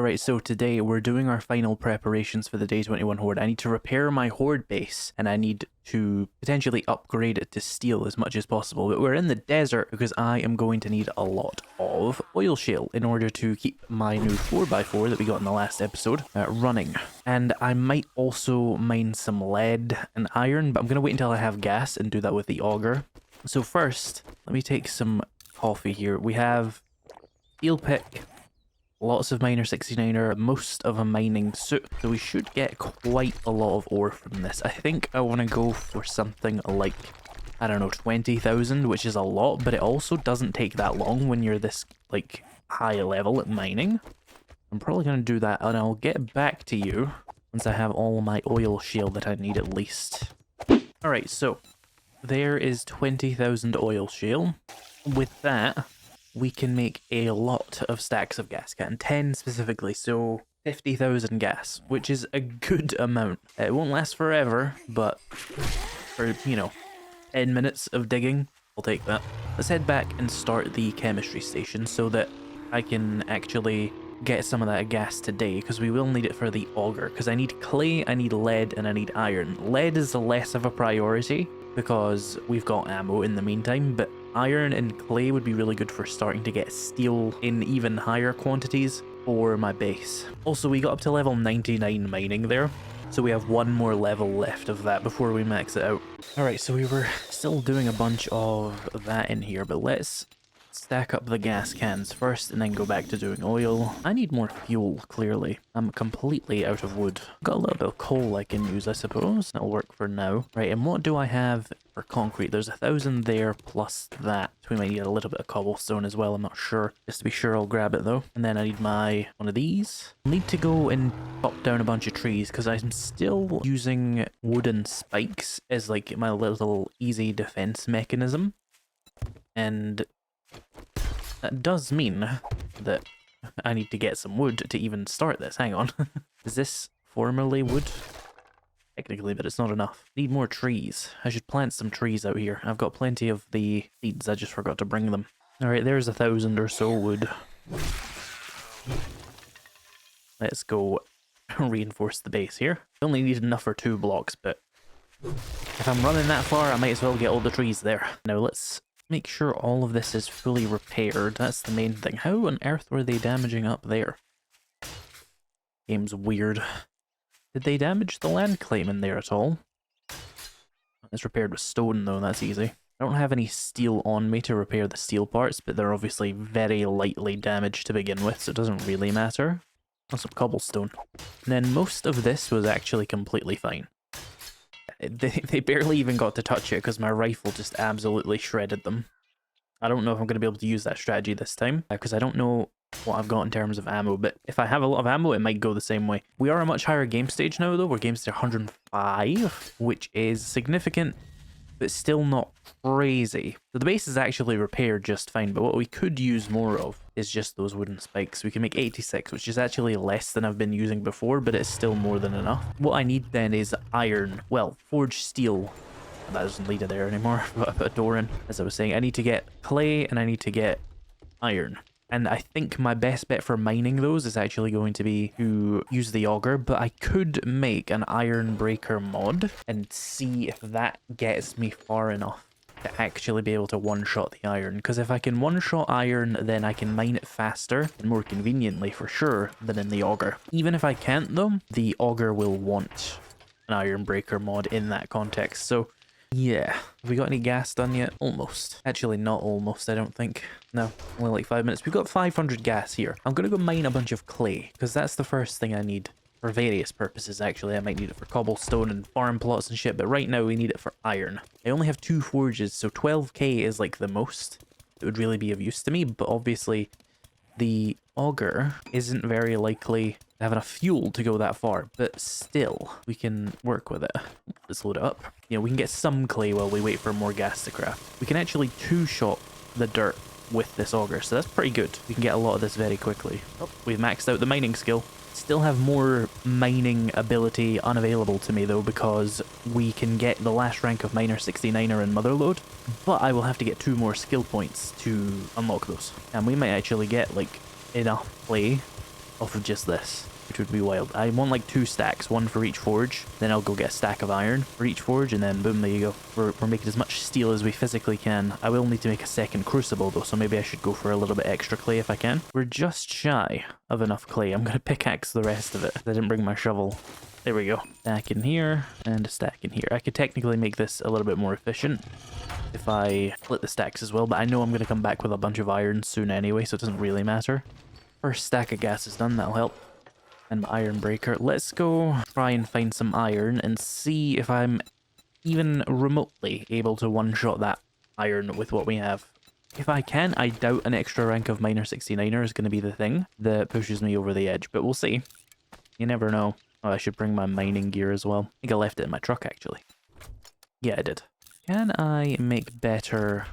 Alright, so today we're doing our final preparations for the Day 21 Horde. I need to repair my Horde base, and I need to potentially upgrade it to steel as much as possible. But we're in the desert because I am going to need a lot of oil shale in order to keep my new 4x4 that we got in the last episode running. And I might also mine some lead and iron, but I'm going to wait until I have gas and do that with the auger. So first, let me take some coffee here. We have steel pick, lots of miner 69er, most of a mining suit, so we should get quite a lot of ore from this. I think I want to go for something like, I don't know, 20,000, which is a lot, but it also doesn't take that long when you're this, like, high level at mining. I'm probably going to do that, and I'll get back to you once I have all my oil shale that I need at least. Alright, so there is 20,000 oil shale. With that, we can make a lot of stacks of gas can, 10 specifically, so 50,000 gas, which is a good amount. It won't last forever, but for, 10 minutes of digging, I'll take that. Let's head back and start the chemistry station so that I can actually get some of that gas today, because we will need it for the auger, because I need clay, I need lead, and I need iron. Lead is less of a priority because we've got ammo in the meantime, but iron and clay would be really good for starting to get steel in even higher quantities for my base. Also, we got up to level 99 mining there, so we have one more level left of that before we max it out. Alright, so we were still doing a bunch of that in here, but let's stack up the gas cans first and then go back to doing oil. I need more fuel, clearly. I'm completely out of wood. Got a little bit of coal I can use, I suppose. That'll work for now. Right, and what do I have for concrete? There's 1,000 there plus that. So we might need a little bit of cobblestone as well, I'm not sure. Just to be sure, I'll grab it though. And then I need one of these. I need to go and chop down a bunch of trees because I'm still using wooden spikes as like my little easy defense mechanism. And that does mean that I need to get some wood to even start this. Hang on. Is this formerly wood? Technically, but it's not enough. Need more trees. I should plant some trees out here. I've got plenty of the seeds, I just forgot to bring them. Alright, there's 1,000 or so wood. Let's go reinforce the base here. I only need enough for 2 blocks, but if I'm running that far, I might as well get all the trees there. Now let's make sure all of this is fully repaired. That's the main thing. How on earth were they damaging up there? Game's weird. Did they damage the land claim in there at all? It's repaired with stone though, that's easy. I don't have any steel on me to repair the steel parts, but they're obviously very lightly damaged to begin with, so it doesn't really matter. Oh, some cobblestone. And then most of this was actually completely fine. They barely even got to touch it because my rifle just absolutely shredded them. I don't know if I'm going to be able to use that strategy this time, because I don't know what I've got in terms of ammo, but if I have a lot of ammo, it might go the same way. We are a much higher game stage now, though. We're game stage 105, which is significant, but still not crazy. So the base is actually repaired just fine, but what we could use more of is just those wooden spikes. We can make 86, which is actually less than I've been using before, but it's still more than enough. What I need then is iron. Well, forged steel. That doesn't lead to there anymore, but I put a door in. As I was saying, I need to get clay and I need to get iron. And I think my best bet for mining those is actually going to be to use the auger, but I could make an iron breaker mod and see if that gets me far enough to actually be able to one-shot the iron. Because if I can one-shot iron, then I can mine it faster and more conveniently for sure than in the auger. Even if I can't though, the auger will want an iron breaker mod in that context. So yeah, have we got any gas done yet? Almost. Actually, not almost, I don't think. No, only like 5 minutes. We've got 500 gas here. I'm gonna go mine a bunch of clay, because that's the first thing I need. For various purposes, actually. I might need it for cobblestone and farm plots and shit, but right now we need it for iron. I only have 2 forges, so 12k is like the most it would really be of use to me, but obviously the auger isn't very likely to have enough fuel to go that far, but still, we can work with it. Let's load it up. We can get some clay while we wait for more gas to craft. We can actually 2-shot the dirt with this auger, so that's pretty good. We can get a lot of this very quickly. Oh, we've maxed out the mining skill. Still have more mining ability unavailable to me though, because we can get the last rank of miner 69er in Motherlode, but I will have to get 2 more skill points to unlock those. And we might actually get like enough clay off of just this, which would be wild. I want like 2 stacks, one for each forge. Then I'll go get a stack of iron for each forge, and then boom, there you go. We're making as much steel as we physically can. I will need to make a second crucible though, so maybe I should go for a little bit extra clay if I can. We're just shy of enough clay. I'm gonna pickaxe the rest of it. I didn't bring my shovel. There we go. Stack in here, and a stack in here. I could technically make this a little bit more efficient if I split the stacks as well, but I know I'm going to come back with a bunch of iron soon anyway, so it doesn't really matter. First stack of gas is done, that'll help. And my iron breaker. Let's go try and find some iron and see if I'm even remotely able to one-shot that iron with what we have. If I can, I doubt an extra rank of Miner 69er is going to be the thing that pushes me over the edge, but we'll see. You never know. Oh, I should bring my mining gear as well. I think I left it in my truck, actually. Yeah, I did. Can I make better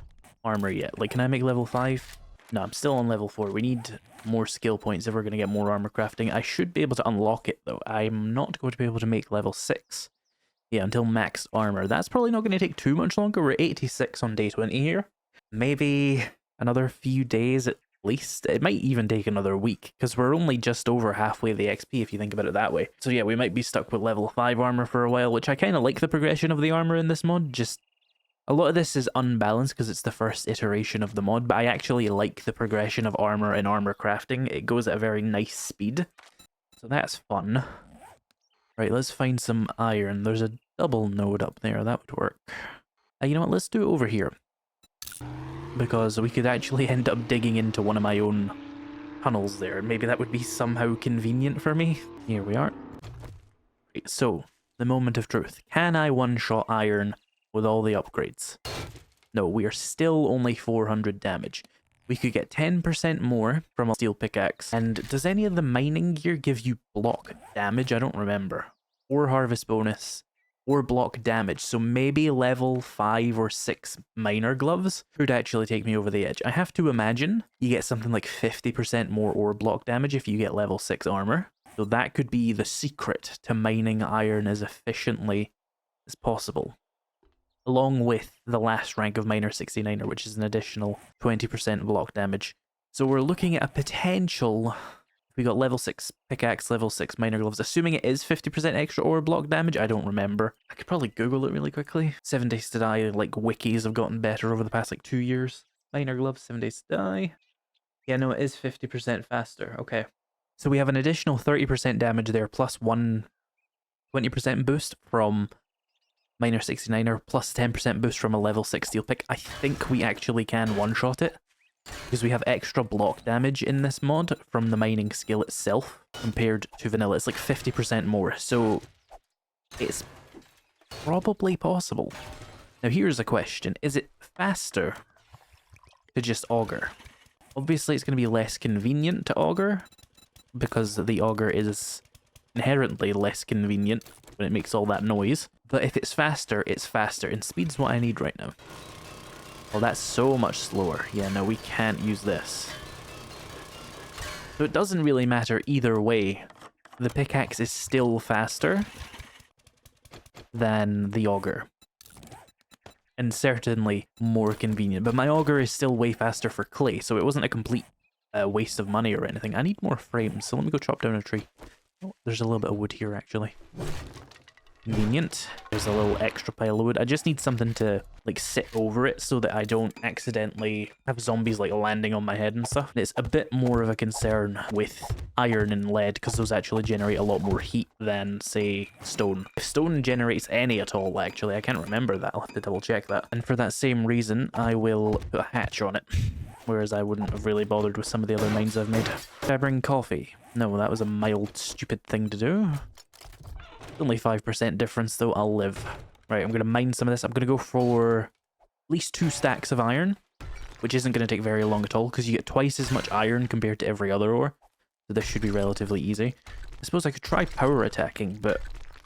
armor yet? Like, can I make level 5? No, I'm still on level 4. We need more skill points if we're going to get more armor crafting. I should be able to unlock it, though. I'm not going to be able to make level 6. Yeah, until max armor. That's probably not going to take too much longer. We're 86 on day 20 here. Maybe another few days at least. It might even take another week, because we're only just over halfway the XP if you think about it that way. So yeah, we might be stuck with level 5 armor for a while, which I kind of like the progression of the armor in this mod. Just a lot of this is unbalanced because it's the first iteration of the mod, but I actually like the progression of armor and armor crafting. It goes at a very nice speed, so that's fun. Right, let's find some iron. There's a double node up there, that would work. You know what, let's do it over here, because we could actually end up digging into one of my own tunnels there. Maybe that would be somehow convenient for me. Here we are. Right, so, the moment of truth. Can I one-shot iron with all the upgrades? No, we are still only 400 damage. We could get 10% more from a steel pickaxe. And does any of the mining gear give you block damage? I don't remember. Or harvest bonus. Or block damage, so maybe level 5 or 6 miner gloves could actually take me over the edge. I have to imagine you get something like 50% more ore block damage if you get level 6 armor. So that could be the secret to mining iron as efficiently as possible. Along with the last rank of Miner 69er, which is an additional 20% block damage. So we're looking at a potential... We got level 6 pickaxe, level 6 miner gloves. Assuming it is 50% extra ore block damage, I don't remember. I could probably Google it really quickly. 7 Days to Die, like, wikis have gotten better over the past, like, 2 years. Miner gloves, 7 Days to Die. Yeah, no, it is 50% faster. Okay. So we have an additional 30% damage there, plus 20% boost from Miner 69er, plus 10% boost from a level 6 steel pick. I think we actually can one-shot it, because we have extra block damage in this mod from the mining skill itself compared to vanilla. It's like 50% more, so it's probably possible. Now here's a question. Is it faster to just auger? Obviously it's going to be less convenient to auger, because the auger is inherently less convenient when it makes all that noise. But if it's faster, and speed's what I need right now. Well, that's so much slower. Yeah, no, we can't use this. So it doesn't really matter either way. The pickaxe is still faster than the auger. And certainly more convenient. But my auger is still way faster for clay, so it wasn't a complete waste of money or anything. I need more frames, so let me go chop down a tree. Oh, there's a little bit of wood here, actually. Convenient. There's a little extra pile of wood. I just need something to, like, sit over it so that I don't accidentally have zombies, like, landing on my head and stuff. It's a bit more of a concern with iron and lead, because those actually generate a lot more heat than, say, stone. If stone generates any at all, actually, I can't remember that. I'll have to double check that. And for that same reason, I will put a hatch on it. Whereas I wouldn't have really bothered with some of the other mines I've made. Did I bring coffee? No, that was a mild, stupid thing to do. Only 5% difference, though. I'll live. Right, I'm going to mine some of this. I'm going to go for at least 2 stacks of iron, which isn't going to take very long at all, because you get twice as much iron compared to every other ore. So this should be relatively easy. I suppose I could try power attacking, but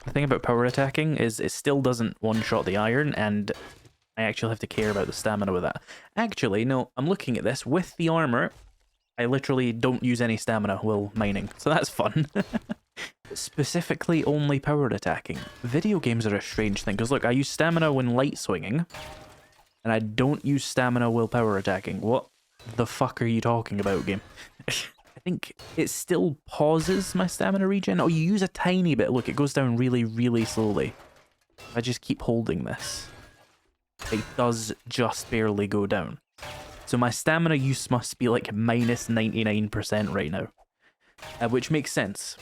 the thing about power attacking is it still doesn't one-shot the iron, and I actually have to care about the stamina with that. Actually, no, I'm looking at this. With the armor, I literally don't use any stamina while mining, so that's fun. Specifically only power attacking. Video games are a strange thing, because look, I use stamina when light swinging, and I don't use stamina while power attacking. What the fuck are you talking about, game? I think it still pauses my stamina regen. Oh, you use a tiny bit. Look, it goes down really, really slowly. If I just keep holding this, it does just barely go down. So my stamina use must be like minus 99% right now, which makes sense.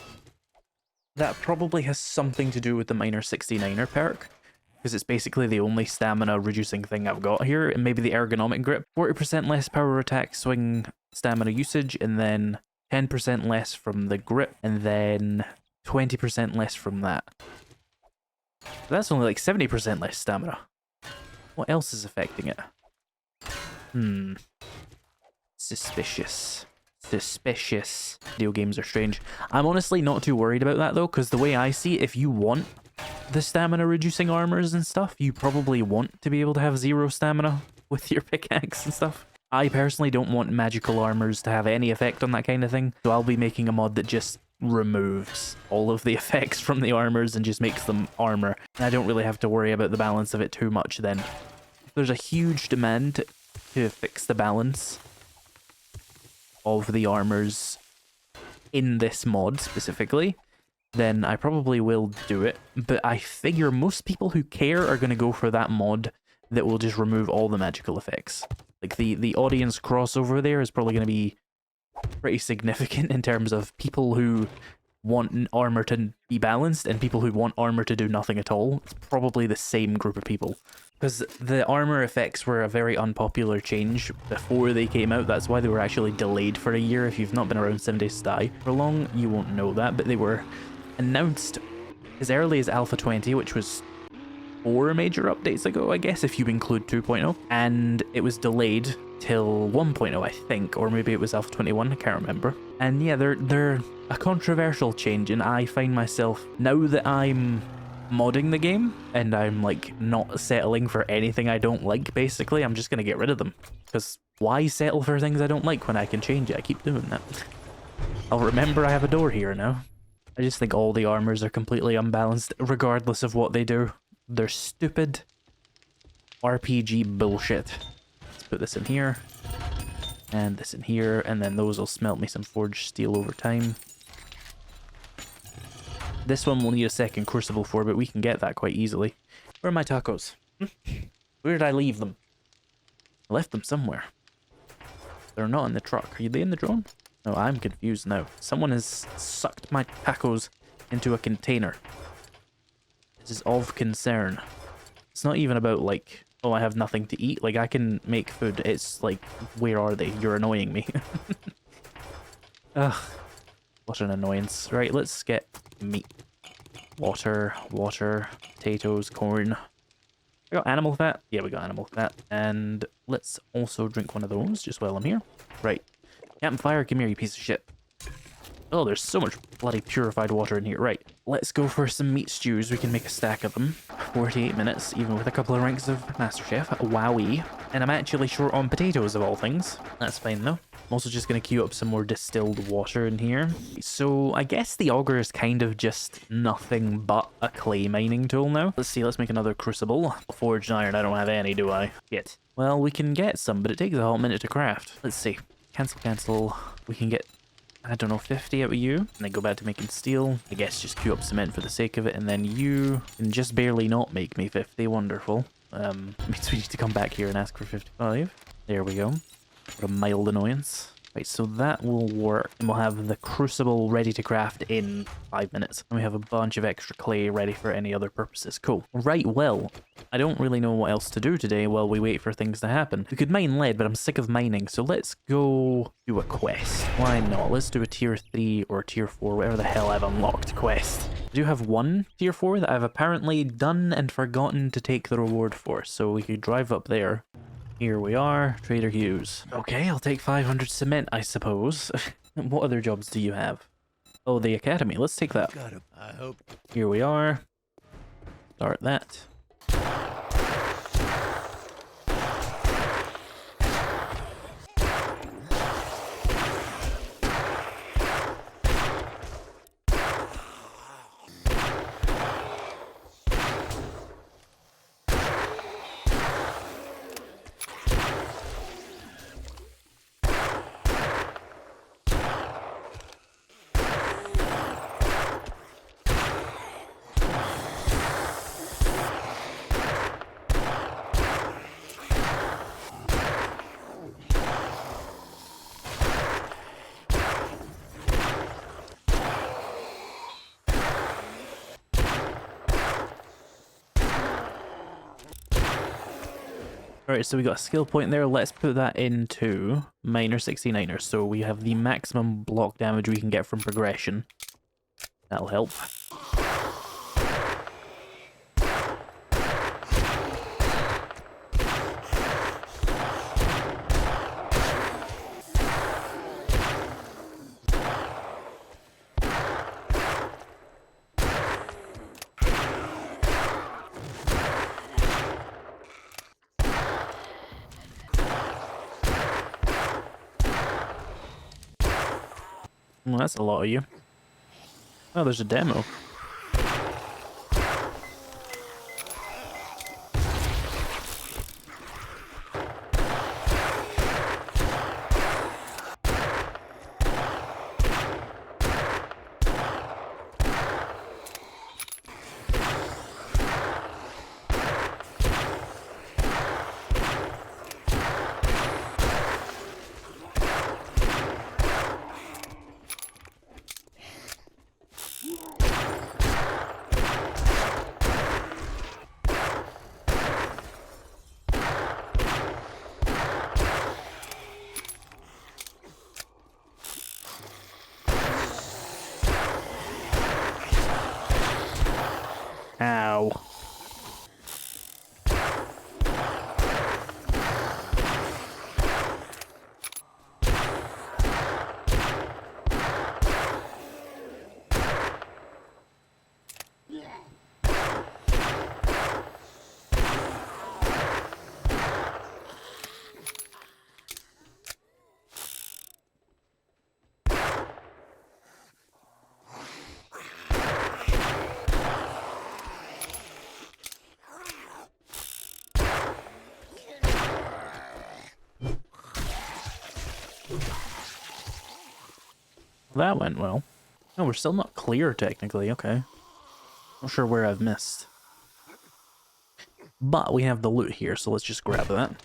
That probably has something to do with the minor 69er perk, because it's basically the only stamina reducing thing I've got here, and maybe the ergonomic grip. 40% less power attack swing stamina usage, and then 10% less from the grip, and then 20% less from that. That's only like 70% less stamina. What else is affecting it? Suspicious. Suspicious. Video games are strange. I'm honestly not too worried about that though, because the way I see it, if you want the stamina reducing armors and stuff, you probably want to be able to have 0 stamina with your pickaxe and stuff. I personally don't want magical armors to have any effect on that kind of thing, so I'll be making a mod that just removes all of the effects from the armors and just makes them armor. And I don't really have to worry about the balance of it too much then. There's a huge demand to fix the balance of the armors in this mod specifically, then I probably will do it. But I figure most people who care are going to go for that mod that will just remove all the magical effects. Like the audience crossover there is probably going to be pretty significant in terms of people who want armor to be balanced and people who want armor to do nothing at all. It's probably the same group of people. Because the armor effects were a very unpopular change before they came out. That's why they were actually delayed for a year. If you've not been around 7 Days to Die for long, you won't know that. But they were announced as early as Alpha 20, which was 4 major updates ago, I guess, if you include 2.0. And it was delayed till 1.0, I think. Or maybe it was Alpha 21, I can't remember. And yeah, they're a controversial change. And I find myself, now that I'm modding the game and I'm like not settling for anything I don't like, basically I'm just gonna get rid of them, because why settle for things I don't like when I can change it? I keep doing that. I'll remember I have a door here now. I just think all the armors are completely unbalanced regardless of what they do. They're stupid RPG bullshit. Let's put this in here and this in here, and then those will smelt me some forged steel over time. This one we'll need a second crucible for, but we can get that quite easily. Where are my tacos? Where did I leave them? I left them somewhere. They're not in the truck. Are they in the drone? No, I'm confused now. Someone has sucked my tacos into a container. This is of concern. It's not even about like, oh, I have nothing to eat. Like, I can make food. It's like, where are they? You're annoying me. Ugh. What an annoyance. Right, let's get meat. Water, potatoes, corn. We got animal fat? Yeah, we got animal fat. And let's also drink one of those just while I'm here. Right. Campfire, come here, you piece of shit. Oh, there's so much bloody purified water in here. Right, let's go for some meat stews. We can make a stack of them. 48 minutes, even with a couple of ranks of MasterChef. Wowee. And I'm actually short on potatoes, of all things. That's fine, though. I'm also just going to queue up some more distilled water in here. So I guess the auger is kind of just nothing but a clay mining tool now. Let's see, let's make another crucible. Forged iron, I don't have any, do I? Yet. Well, we can get some, but it takes a whole minute to craft. Let's see. Cancel. We can get, I don't know, 50 out of you. And then go back to making steel. I guess just queue up cement for the sake of it. And then you can just barely not make me 50. Wonderful. Means we need to come back here and ask for 55. There we go. What a mild annoyance. Right, so that will work. And we'll have the crucible ready to craft in 5 minutes. And we have a bunch of extra clay ready for any other purposes. Cool. Right, well, I don't really know what else to do today while we wait for things to happen. We could mine lead, but I'm sick of mining, so let's go do a quest. Why not? Let's do a tier 3 or tier 4, whatever the hell I've unlocked quest. I do have one tier 4 that I've apparently done and forgotten to take the reward for, so we could drive up there. Here we are, Trader Hughes. Okay, I'll take 500 cement, I suppose. What other jobs do you have? Oh, the academy. Let's take that. Got him. I hope. Here we are. Start that. Alright, so we got a skill point there. Let's put that into minor 69er. So we have the maximum block damage we can get from progression. That'll help. Well, that's a lot of you. Oh, there's a demo. Ow. That went well. No, we're still not clear, technically. Okay. Not sure where I've missed. But we have the loot here, so let's just grab that.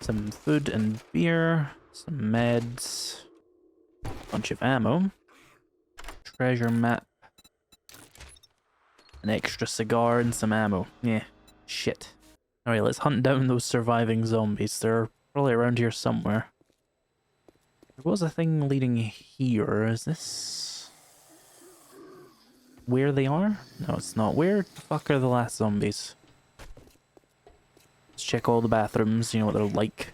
Some food and beer. Some meds. Bunch of ammo. Treasure map. An extra cigar and some ammo. Yeah. Shit. Alright, let's hunt down those surviving zombies. They're probably around here somewhere. There was a thing leading here. Is this where they are? No, it's not. Where the fuck are the last zombies? Let's check all the bathrooms, you know what they're like.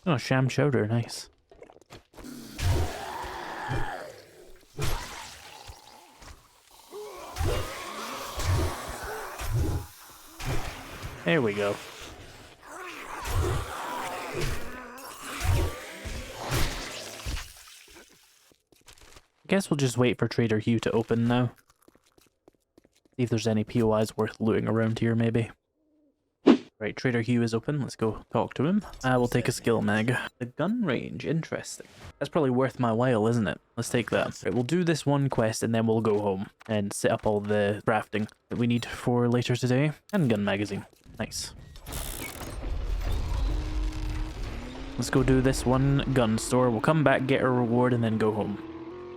Oh, sham chowder, nice. There we go. Guess we'll just wait for Trader Hugh to open now. See if there's any POIs worth looting around here, maybe. Right, Trader Hugh is open. Let's go talk to him. We'll take a skill mag. The gun range, interesting. That's probably worth my while, isn't it? Let's take that. Right, we'll do this one quest and then we'll go home and set up all the crafting that we need for later today. And gun magazine. Nice. Let's go do this one gun store. We'll come back, get a reward, and then go home.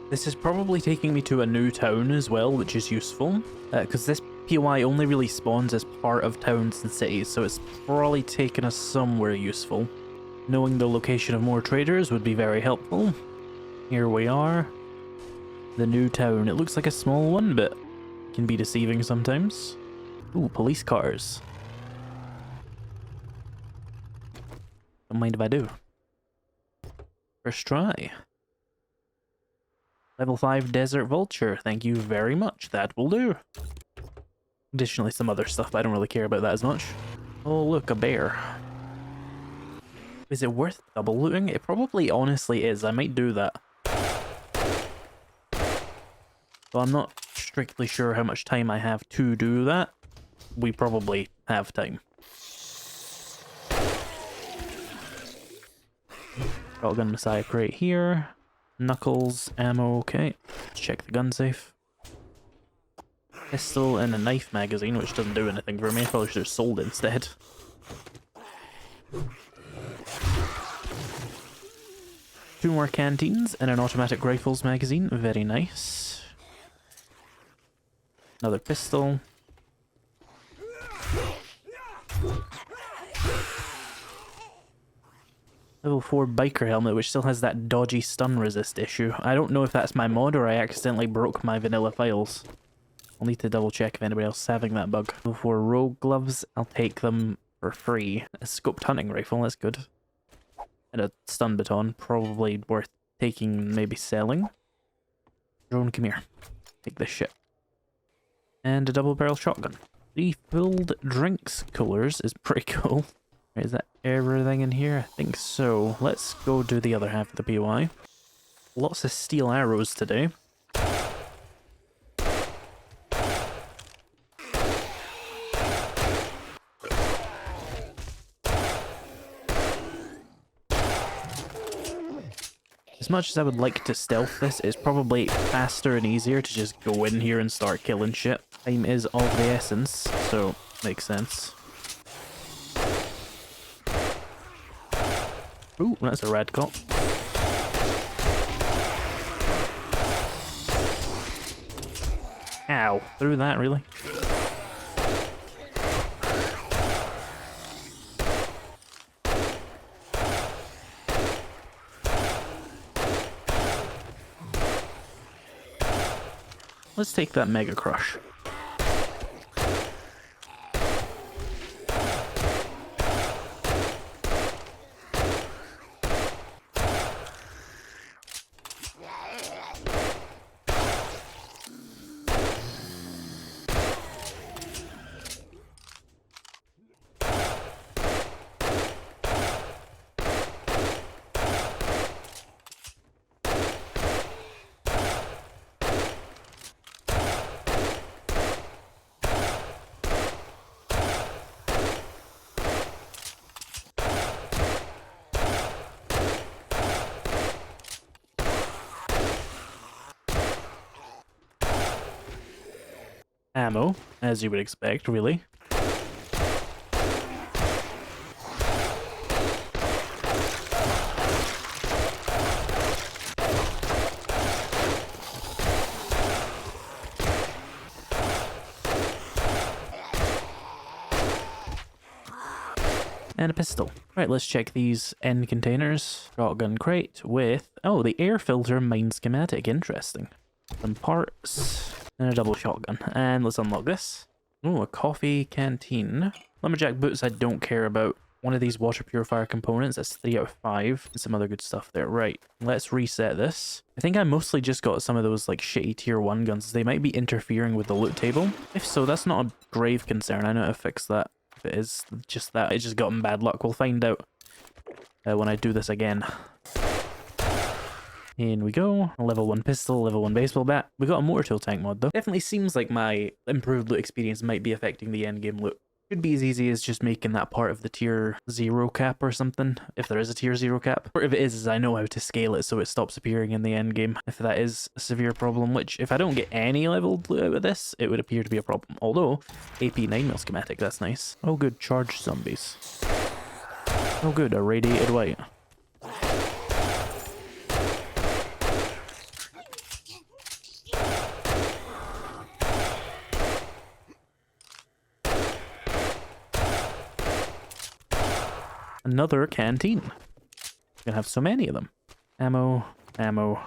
This is probably taking me to a new town as well, which is useful. Because this POI only really spawns as part of towns and cities, so it's probably taken us somewhere useful. Knowing the location of more traders would be very helpful. Here we are. The new town. It looks like a small one, but can be deceiving sometimes. Ooh, police cars. Don't mind if I do. First try. Level 5 Desert Vulture. Thank you very much. That will do. Additionally, some other stuff, but I don't really care about that as much. Oh, look, a bear. Is it worth double looting? It probably honestly is. I might do that. So I'm not strictly sure how much time I have to do that. We probably have time. Shotgun Messiah crate here. Knuckles, ammo, okay. Let's check the gun safe. Pistol and a knife magazine, which doesn't do anything for me. I probably should have sold it instead. Two more canteens and an automatic rifles magazine. Very nice. Another pistol. Level 4 biker helmet, which still has that dodgy stun resist issue. I don't know if that's my mod or I accidentally broke my vanilla files. I'll need to double check if anybody else is having that bug. Level 4 rogue gloves, I'll take them for free. A scoped hunting rifle, that's good. And a stun baton, probably worth taking, maybe selling. Drone, come here. Take this shit. And a double barrel shotgun. Refilled drinks coolers is pretty cool. Is that everything in here? I think so. Let's go do the other half of the POI. Lots of steel arrows today. As much as I would like to stealth this, it's probably faster and easier to just go in here and start killing shit. Time is of the essence, so makes sense. Ooh, that's a rad cop. Ow, through that, really? Let's take that Mega Crush. Ammo, as you would expect, really. And a pistol. Right, let's check these end containers. Shotgun crate with... oh, the air filter mine schematic. Interesting. Some parts. And a double shotgun. And let's unlock this. Oh, a coffee canteen. Lumberjack boots I don't care about. One of these water purifier components. That's 3 out of 5. And some other good stuff there. Right, let's reset this. I think I mostly just got some of those like shitty tier 1 guns. They might be interfering with the loot table. If so, that's not a grave concern. I know how to fix that. If it is just that, it's just gotten bad luck. We'll find out when I do this again. In we go. A level 1 pistol, level 1 baseball bat. We got a motor tool tank mod though. Definitely seems like my improved loot experience might be affecting the endgame loot. Could be as easy as just making that part of the tier 0 cap or something, if there is a tier 0 cap. Or if it is I know how to scale it so it stops appearing in the endgame, if that is a severe problem, which if I don't get any leveled loot out of this, it would appear to be a problem. Although, AP 9mm schematic, that's nice. Oh good, charged zombies. Oh good, a radiated white. Another canteen. Gonna have so many of them. Ammo, ammo,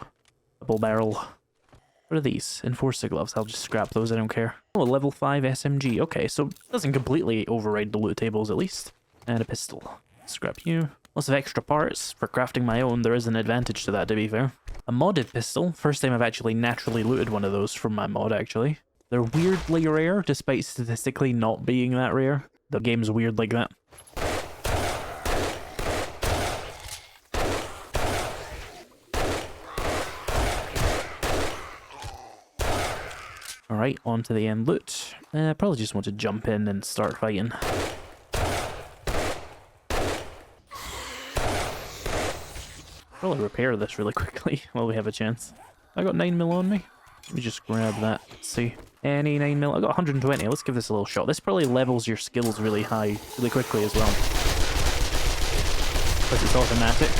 double barrel. What are these? Enforcer gloves. I'll just scrap those, I don't care. Oh, a level 5 SMG. Okay, so it doesn't completely override the loot tables at least. And a pistol. Scrap you. Lots of extra parts. For crafting my own, there is an advantage to that, to be fair. A modded pistol. First time I've actually naturally looted one of those from my mod, actually. They're weirdly rare, despite statistically not being that rare. The game's weird like that. Alright, on to the end loot. Probably just want to jump in and start fighting. Probably repair this really quickly while we have a chance. I got 9mm on me. Let me just grab that. Let's see. Any 9mm? I got 120. Let's give this a little shot. This probably levels your skills really high, really quickly as well. because it's automatic.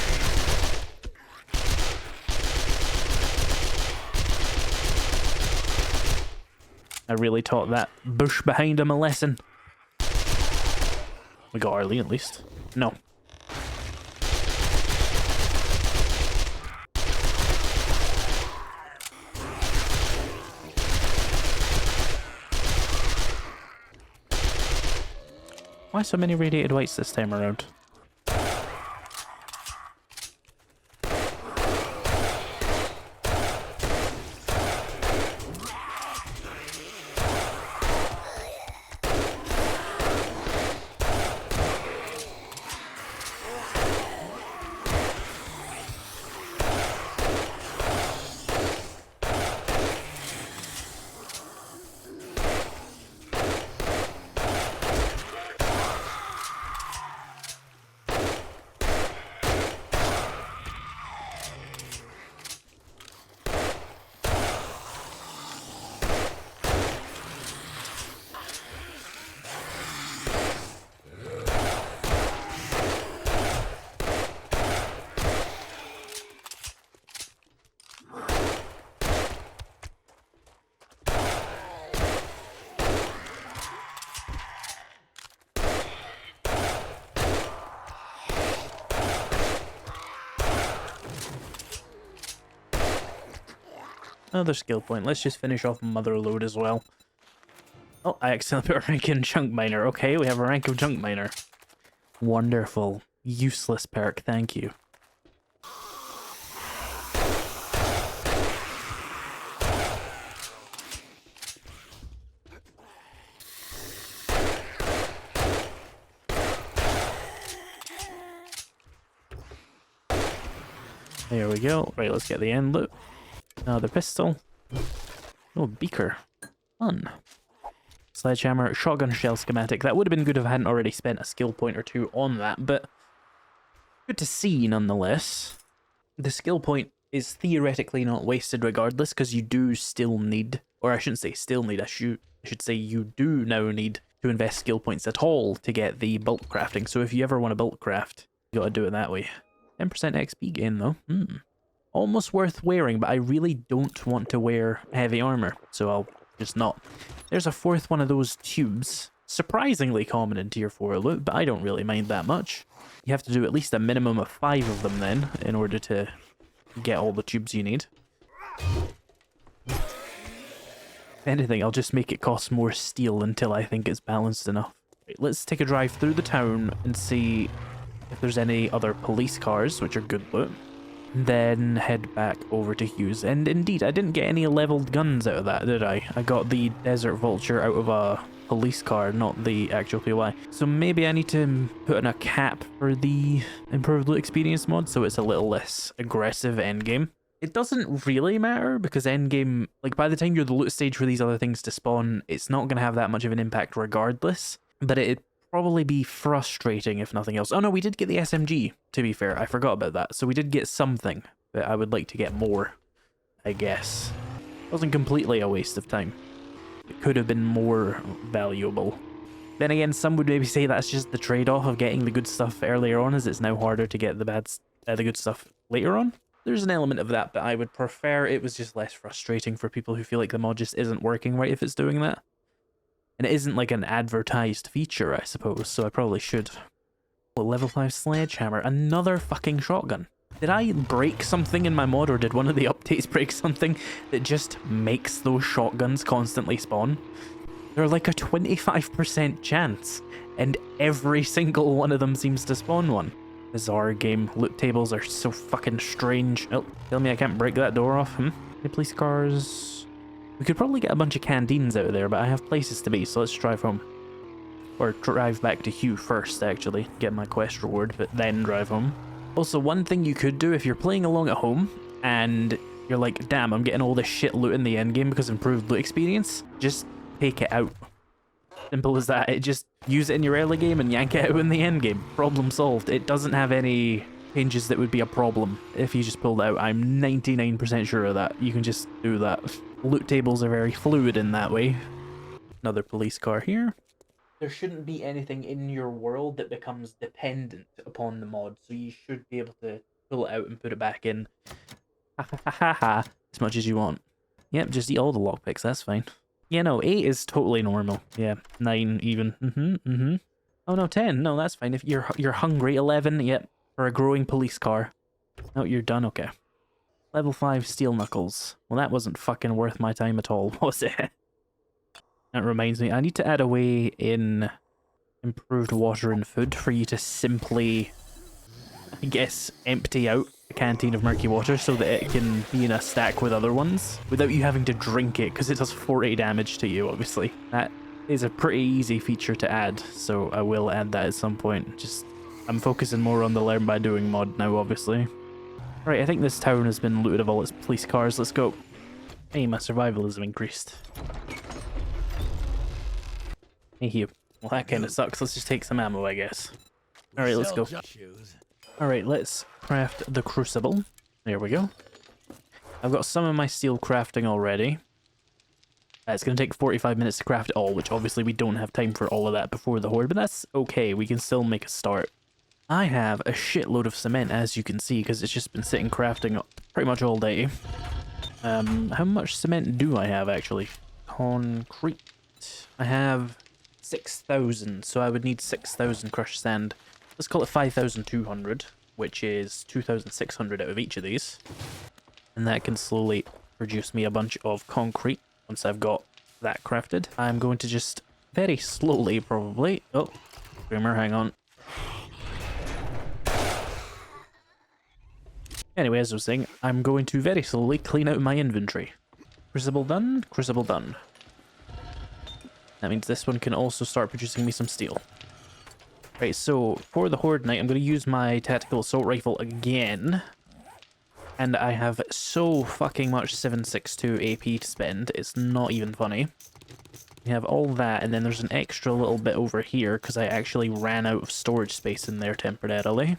I really taught that bush behind him a lesson. We got early at least. No. Why so many radiated whites this time around? Another skill point. Let's just finish off Mother Load as well. Oh, I accidentally put a rank in Junk Miner. Okay, we have a rank of Junk Miner. Wonderful. Useless perk, thank you. There we go. Right, let's get the end loot. Another pistol. Oh, beaker. Fun. Sledgehammer, shotgun shell schematic. That would have been good if I hadn't already spent a skill point or two on that, but good to see nonetheless. The skill point is theoretically not wasted regardless, because you do still need, or I shouldn't say still need, I should say you do now need to invest skill points at all to get the bulk crafting. So if you ever want to bulk craft, you gotta do it that way. 10% XP gain though. Almost worth wearing, but I really don't want to wear heavy armor, so I'll just not. There's a fourth one of those tubes. Surprisingly common in tier 4 loot, but I don't really mind that much. You have to do at least a minimum of 5 of them then, in order to get all the tubes you need. If anything, I'll just make it cost more steel until I think it's balanced enough. Right, let's take a drive through the town and see if there's any other police cars, which are good loot. Then head back over to Hughes. And indeed, I didn't get any leveled guns out of that, did I? I got the Desert Vulture out of a police car, not the actual POI. So maybe I need to put in a cap for the improved loot experience mod so it's a little less aggressive endgame. It doesn't really matter because endgame, like by the time you're the loot stage for these other things to spawn, it's not going to have that much of an impact regardless. But it'd probably be frustrating if nothing else. Oh no, we did get the SMG, to be fair. I forgot about that. So we did get something, but I would like to get more, I guess. It wasn't completely a waste of time. It could have been more valuable. Then again, some would maybe say that's just the trade-off of getting the good stuff earlier on, as it's now harder to get the good stuff later on. There's an element of that, but I would prefer it was just less frustrating for people who feel like the mod just isn't working right if it's doing that. And it isn't like an advertised feature, I suppose, so I probably should. Well, level 5 sledgehammer, another fucking shotgun. Did I break something in my mod, or did one of the updates break something that just makes those shotguns constantly spawn? They're like a 25% chance, and every single one of them seems to spawn one. Bizarre game. Loot tables are so fucking strange. Oh, tell me I can't break that door off, Any police cars? We could probably get a bunch of canteens out of there, but I have places to be, so let's drive home. Or drive back to Hugh first, actually. Get my quest reward, but then drive home. Also, one thing you could do if you're playing along at home, and you're like, damn, I'm getting all this shit loot in the endgame because of improved loot experience, just take it out. Simple as that. Just use it in your early game and yank it out in the endgame. Problem solved. It doesn't have any changes that would be a problem if you just pulled it out. I'm 99% sure of that. You can just do that. Loot tables are very fluid in that way. Another police car here. there shouldn't be anything in your world that becomes dependent upon the mod, so you should be able to pull it out and put it back in as much as you want. Yep, just eat all the lockpicks, that's fine. Yeah, no, 8 is totally normal. Yeah, 9 even. Oh no, 10. No, that's fine. If you're hungry, 11. Yep, for a growing police car. Oh, you're done. Okay. Level 5 steel knuckles. Well, that wasn't fucking worth my time at all, was it? That reminds me, I need to add a way in improved water and food for you to simply, I guess, empty out a canteen of murky water so that it can be in a stack with other ones without you having to drink it, because it does 40 damage to you, obviously. That is a pretty easy feature to add, so I will add that at some point. Just, I'm focusing more on the learn by doing mod now, obviously. Right, I think this town has been looted of all its police cars. Let's go. Hey, my survivalism increased. Hey, you. Well, that kind of sucks. Let's just take some ammo, I guess. Alright, let's go. Alright, let's craft the crucible. There we go. I've got some of my steel crafting already. It's going to take 45 minutes to craft it all, which obviously we don't have time for all of that before the Horde, but that's okay. We can still make a start. I have a shitload of cement, as you can see, because it's just been sitting crafting pretty much all day. How much cement do I have, actually? Concrete. I have 6,000, so I would need 6,000 crushed sand. Let's call it 5,200, which is 2,600 out of each of these. And that can slowly produce me a bunch of concrete once I've got that crafted. I'm going to just very slowly, probably... Oh, Boomer, hang on. Anyway, as I was saying, I'm going to very slowly clean out my inventory. Crucible done, crucible done. That means this one can also start producing me some steel. Right, so for the Horde Knight, I'm going to use my tactical assault rifle again. And I have so fucking much 762 AP to spend, it's not even funny. We have all that, and then there's an extra little bit over here, because I actually ran out of storage space in there temporarily.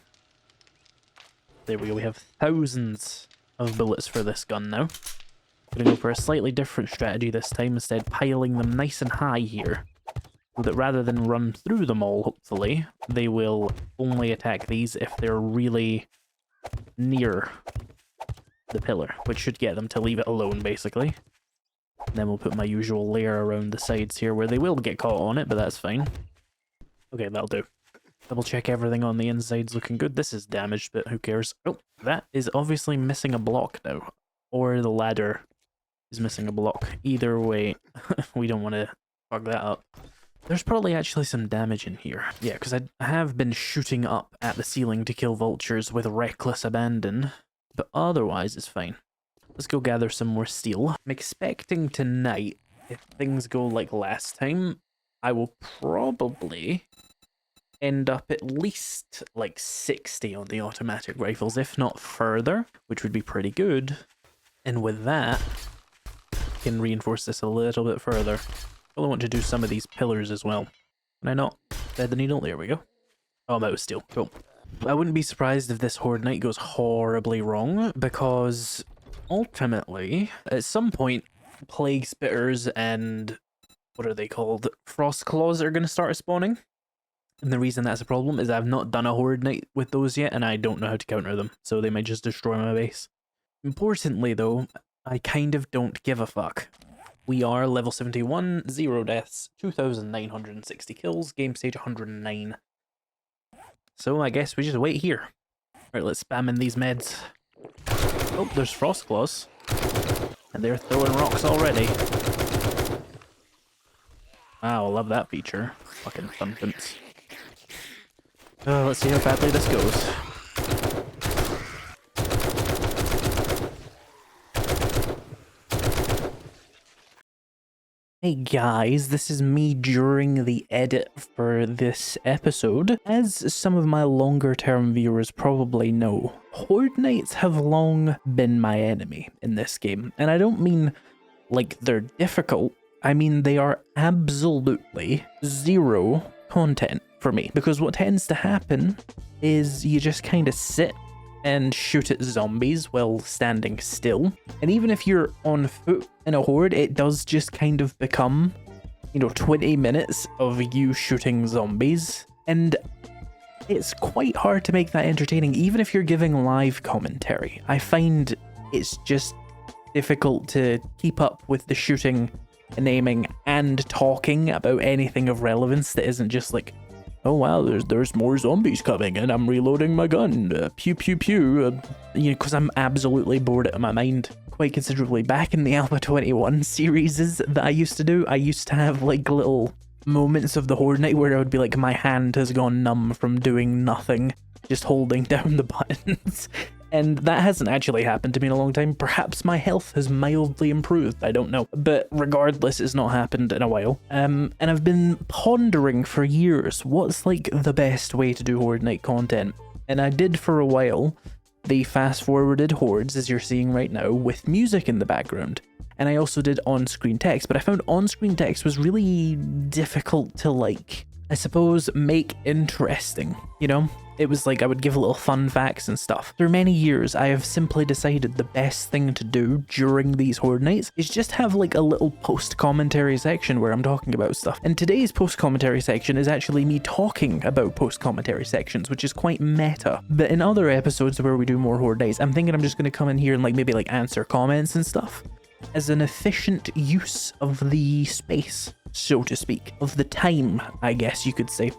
There we go, we have thousands of bullets for this gun now. I'm going to go for a slightly different strategy this time, instead piling them nice and high here. So that rather than run through them all, hopefully, they will only attack these if they're really near the pillar, which should get them to leave it alone, basically. And then we'll put my usual layer around the sides here where they will get caught on it, but that's fine. Okay, that'll do. Double check everything on the inside's looking good. This is damaged, but who cares? Oh, that is obviously missing a block now. Or the ladder is missing a block. Either way, we don't want to fuck that up. There's probably actually some damage in here. Yeah, because I have been shooting up at the ceiling to kill vultures with reckless abandon. But otherwise, it's fine. Let's go gather some more steel. I'm expecting tonight, if things go like last time, I will probably end up at least like 60 on the automatic rifles, if not further, which would be pretty good. And with that, I can reinforce this a little bit further. I want to do some of these pillars as well. Can I not thread the needle? There we go. Oh, I'm out of steel. Cool. I wouldn't be surprised if this Horde Knight goes horribly wrong, because ultimately, at some point, Plague Spitters and what are they called? Frost Claws are going to start spawning. And the reason that's a problem is I've not done a Horde Knight with those yet, and I don't know how to counter them, so they might just destroy my base. Importantly, though, I kind of don't give a fuck. We are level 71, 0 deaths, 2,960 kills, game stage 109. So I guess we just wait here. Alright, let's spam in these meds. Oh, there's Frost Claws. And they're throwing rocks already. Wow, I love that feature. Fucking thumpants. Let's see how badly this goes. Hey guys, this is me during the edit for this episode. As some of my longer term viewers probably know, Horde Knights have long been my enemy in this game. And I don't mean like they're difficult, I mean they are absolutely zero content for me. Because what tends to happen is you just kind of sit and shoot at zombies while standing still. And even if you're on foot in a horde, it does just kind of become you know, 20 minutes of you shooting zombies, and it's quite hard to make that entertaining, even if you're giving live commentary. I find it's just difficult to keep up with the shooting and aiming and talking about anything of relevance that isn't just like, oh wow, there's more zombies coming and I'm reloading my gun, pew pew pew, you know, because I'm absolutely bored out of my mind quite considerably. Back in the Alpha 21 series that I used to do, I used to have like little moments of the Horde night where I would be like, my hand has gone numb from doing nothing, just holding down the buttons. And that hasn't actually happened to me in a long time. Perhaps my health has mildly improved, I don't know. But regardless, it's not happened in a while. And I've been pondering for years, what's like the best way to do Horde night content? And I did for a while the fast-forwarded hordes, as you're seeing right now, with music in the background. And I also did on-screen text, but I found on-screen text was really difficult to, like, I suppose, make interesting, you know? It was like I would give little fun facts and stuff. Through many years, I have simply decided the best thing to do during these Horde nights is just have like a little post-commentary section where I'm talking about stuff. And today's post-commentary section is actually me talking about post-commentary sections, which is quite meta. But in other episodes where we do more Horde nights, I'm thinking I'm just going to come in here and like maybe like answer comments and stuff as an efficient use of the space, so to speak, of the time, I guess you could say.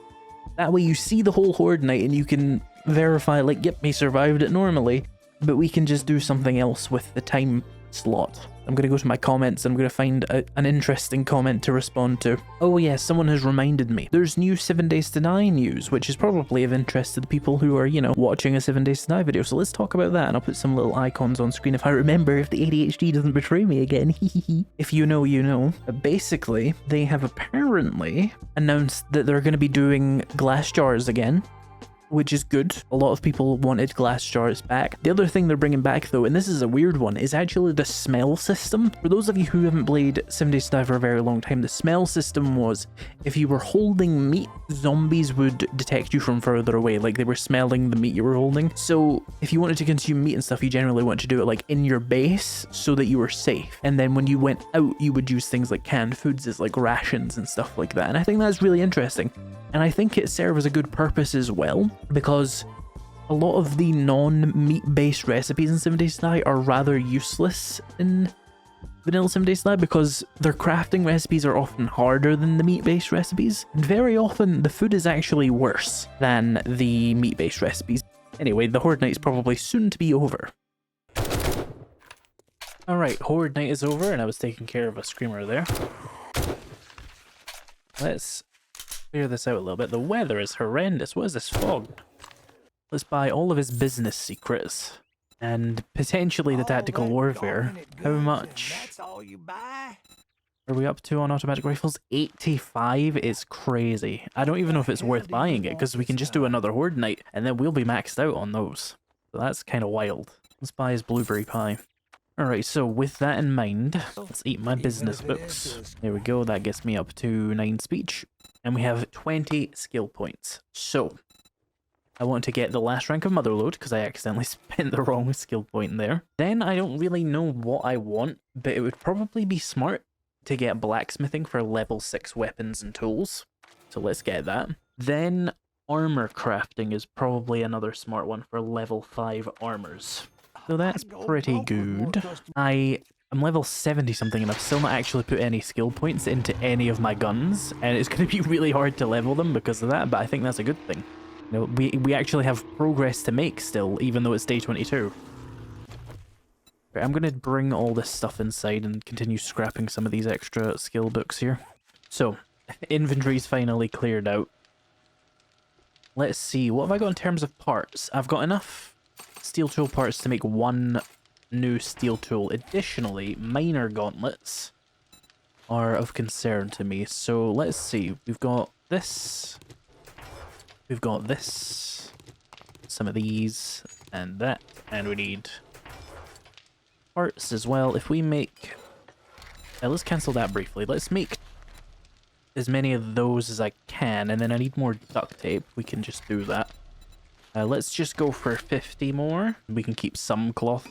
That way you see the whole Horde night and you can verify, like, yep, he survived it normally, but we can just do something else with the time slot. I'm going to go to my comments and I'm going to find an interesting comment to respond to. Oh yeah, someone has reminded me. There's new 7 Days to Die news, which is probably of interest to the people who are, you know, watching a 7 Days to Die video. So let's talk about that, and I'll put some little icons on screen if I remember, if the ADHD doesn't betray me again. If you know, you know. Basically, they have apparently announced that they're going to be doing glass jars again, which is good. A lot of people wanted glass jars back. The other thing they're bringing back though, and this is a weird one, is actually the smell system. For those of you who haven't played 7 Days to Die for a very long time, the smell system was if you were holding meat, zombies would detect you from further away, like they were smelling the meat you were holding. So if you wanted to consume meat and stuff, you generally want to do it like in your base so that you were safe. And then when you went out, you would use things like canned foods as like rations and stuff like that. And I think that's really interesting. And I think it serves a good purpose as well, because a lot of the non-meat-based recipes in 7 Days to Die are rather useless in vanilla 7 Days to Die because their crafting recipes are often harder than the meat-based recipes. And very often, the food is actually worse than the meat-based recipes. Anyway, the Horde night is probably soon to be over. Alright, Horde night is over, and I was taking care of a screamer there. Let's clear this out a little bit. The weather is horrendous. What is this fog? Let's buy all of his business secrets and potentially the tactical warfare. How much are we up to on automatic rifles? 85 is crazy. I don't even know if it's worth buying it because we can just do another Horde night and then we'll be maxed out on those. So that's kind of wild. Let's buy his blueberry pie. Alright, so with that in mind, let's eat my business books. There we go, that gets me up to 9 speech. And we have 20 skill points. So, I want to get the last rank of Motherload, because I accidentally spent the wrong skill point there. Then I don't really know what I want, but it would probably be smart to get blacksmithing for level 6 weapons and tools. So let's get that. Then armor crafting is probably another smart one for level 5 armors. So that's pretty good. I'm level 70 something and I've still not actually put any skill points into any of my guns, and it's going to be really hard to level them because of that, but I think that's a good thing. You know, we actually have progress to make still, even though it's day 22. Right, I'm going to bring all this stuff inside and continue scrapping some of these extra skill books here. So, inventory's finally cleared out. Let's see, what have I got in terms of parts? I've got enough steel tool parts to make one new steel tool. Additionally, miner gauntlets are of concern to me. So let's see. We've got this. We've got this. Some of these and that. And we need parts as well. If we make... let's cancel that briefly. Let's make as many of those as I can. And then I need more duct tape. We can just do that. Let's just go for 50 more. We can keep some cloth.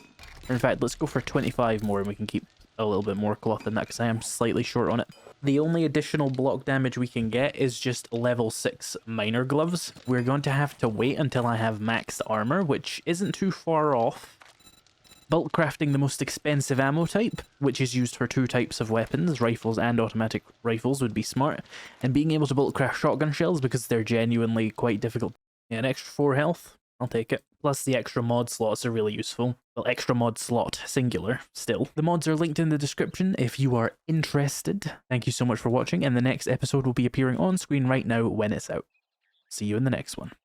In fact, let's go for 25 more and we can keep a little bit more cloth than that because I am slightly short on it. The only additional block damage we can get is just level 6 miner gloves. We're going to have to wait until I have maxed armor, which isn't too far off. Bulk crafting the most expensive ammo type, which is used for 2 types of weapons, rifles and automatic rifles, would be smart. And being able to bulk craft shotgun shells because they're genuinely quite difficult. Yeah, an extra 4 health. I'll take it. Plus the extra mod slots are really useful. Well, extra mod slot, singular, still. The mods are linked in the description if you are interested. Thank you so much for watching, and the next episode will be appearing on screen right now when it's out. See you in the next one.